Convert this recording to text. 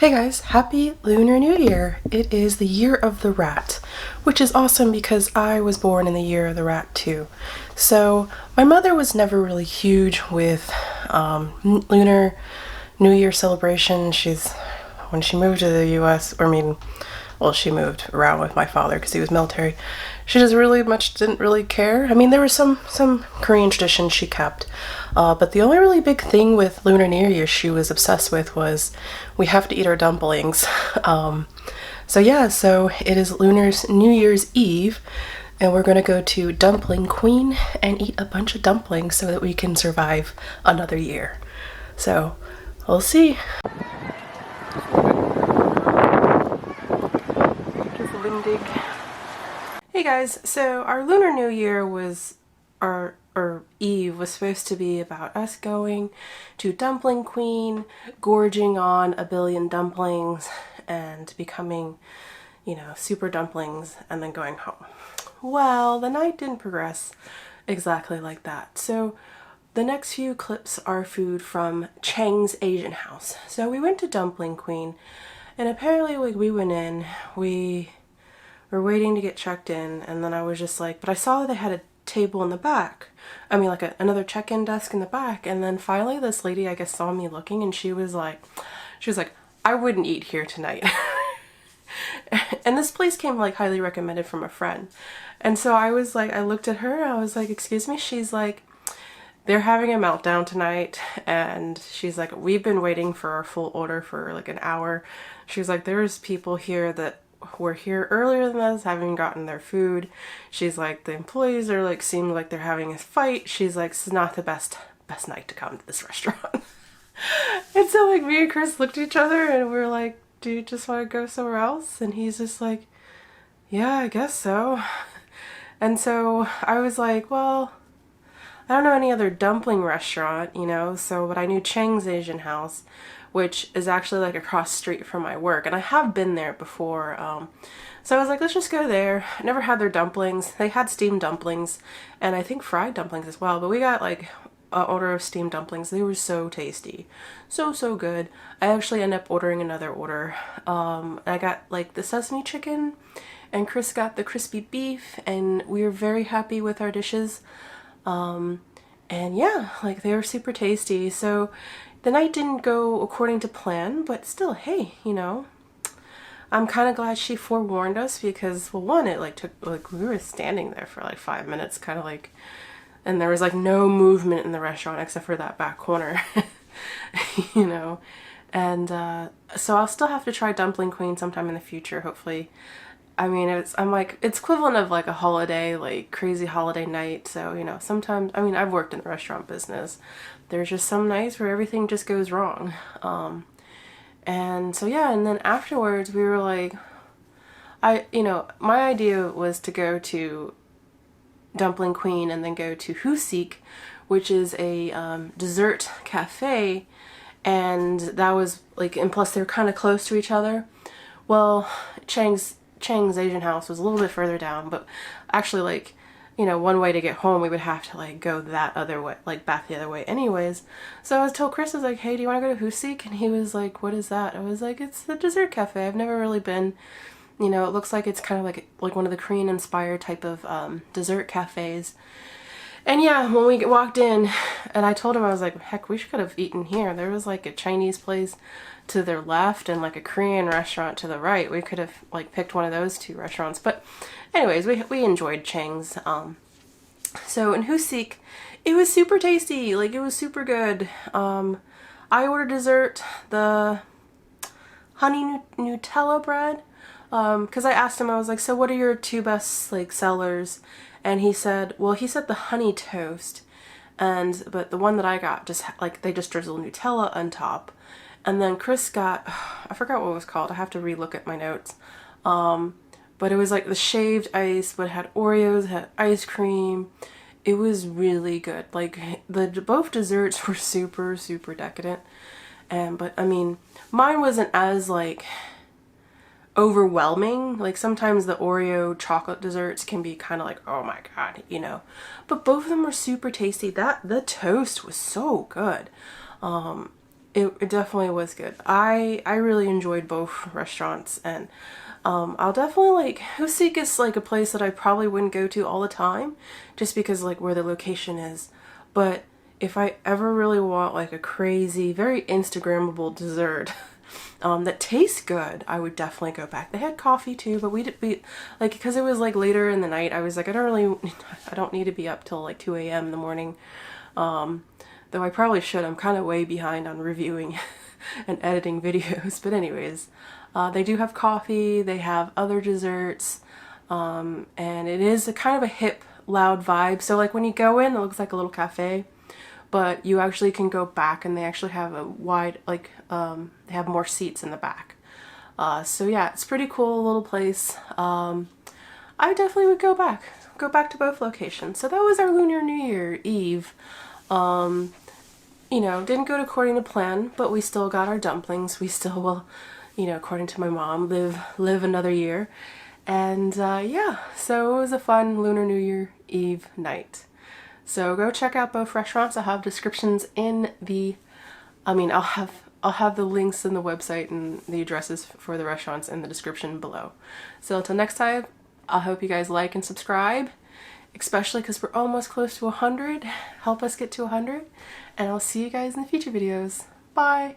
Hey guys, happy Lunar New Year! It is the year of the rat, which is awesome because I was born in the year of the rat too. So my mother was never really huge with Lunar New Year celebration. When she moved to the US, well, she moved around with my father because he was military. She just didn't really care. I mean, there was some Korean traditions she kept, but the only really big thing with Lunar New Year she was obsessed with was we have to eat our dumplings. So it is Lunar's New Year's Eve, and we're gonna go to Dumpling Queen and eat a bunch of dumplings so that we can survive another year. So we'll see. Hey guys, so our Lunar New Year was, our Eve was supposed to be about us going to Dumpling Queen, gorging on a billion dumplings, and becoming, super dumplings, and then going home. Well, the night didn't progress exactly like that. So the next few clips are food from Cheng's Asian house. So we went to Dumpling Queen, and apparently we went in, we were waiting to get checked in, and then I was just like, but I saw that they had a table in the back. Another check-in desk in the back, and then finally this lady, I guess, saw me looking, and she was like, I wouldn't eat here tonight. And this place came highly recommended from a friend. And so I was like, I looked at her, and I was like, excuse me? She's like, they're having a meltdown tonight, and she's like, we've been waiting for our full order for an hour. She's like, there's people here that were here earlier than us, haven't gotten their food. She's like, the employees are seem like they're having a fight. She's like, this is not the best night to come to this restaurant. And so me and Chris looked at each other and we're like, do you just want to go somewhere else? And he's just like, yeah, I guess so. And so I was like, well, I don't know any other dumpling restaurant, but I knew Cheng's Asian house, which is actually across the street from my work, and I have been there before. So I was like, let's just go there. I never had their dumplings. They had steamed dumplings, and I think fried dumplings as well, but we got an order of steamed dumplings. They were so tasty. So good. I actually ended up ordering another order. I got the sesame chicken, and Chris got the crispy beef, and we were very happy with our dishes. And yeah, they were super tasty. So the night didn't go according to plan, but still, hey, I'm kind of glad she forewarned us because, well, one, it took, we were standing there for 5 minutes, and there was no movement in the restaurant except for that back corner, and so I'll still have to try Dumpling Queen sometime in the future, hopefully. I mean, it's equivalent of a holiday, crazy holiday night. So, sometimes, I've worked in the restaurant business. There's just some nights where everything just goes wrong. And so, yeah, and then afterwards we were my idea was to go to Dumpling Queen and then go to Whoseek, which is a dessert cafe. And that was and plus they're kind of close to each other. Well, Cheng's Asian house was a little bit further down, but actually one way to get home we would have to go that other way, back the other way anyways. So I was told, Chris was like, hey, do you want to go to Whoseek? And he was like, what is that? I was like, it's the dessert cafe. I've never really been. It looks like it's kind of like one of the Korean inspired type of dessert cafes. And yeah, when we walked in, and I told him, I was like, heck, we should have eaten here. There was a Chinese place to their left and a Korean restaurant to the right. We could have picked one of those two restaurants. But anyways, we enjoyed Cheng's. So in Whoseek, it was super tasty. It was super good. I ordered dessert, the honey Nutella bread. Because I asked him, I was like, so what are your two best sellers? And he said the honey toast, but the one that I got just they just drizzle Nutella on top. And then Chris got, I forgot what it was called. I have to relook at my notes. But it was the shaved ice, but it had Oreos, it had ice cream. It was really good. Both desserts were super, super decadent. But mine wasn't as overwhelming. Sometimes the Oreo chocolate desserts can be kind of oh my god, but both of them were super tasty. The toast was so good. it definitely was good. I really enjoyed both restaurants, and I'll definitely like Whoseek is like a place that I probably wouldn't go to all the time just because like where the location is. But if I ever really want like a crazy, very Instagrammable dessert that tastes good, I would definitely go back. They had coffee too, but we like because it was like later in the night, I was like I don't need to be up till like 2 a.m. in the morning. Though I probably should. I'm kind of way behind on reviewing and editing videos. But anyways, they do have coffee. They have other desserts. And it is a kind of a hip, loud vibe. So like when you go in, it looks like a little cafe. But you actually can go back and they actually have a wide, like, they have more seats in the back. So yeah, it's pretty cool little place. I definitely would go back. Go back to both locations. So that was our Lunar New Year Eve. You know, didn't go according to plan, but we still got our dumplings. We still will, you know, according to my mom, live another year. And yeah, so it was a fun Lunar New Year Eve night. So go check out both restaurants. I'll have descriptions in the, I'll have the links in the website and the addresses for the restaurants in the description below. So until next time, I hope you guys like and subscribe, especially because we're almost close to 100. Help us get to 100, and I'll see you guys in the future videos. Bye!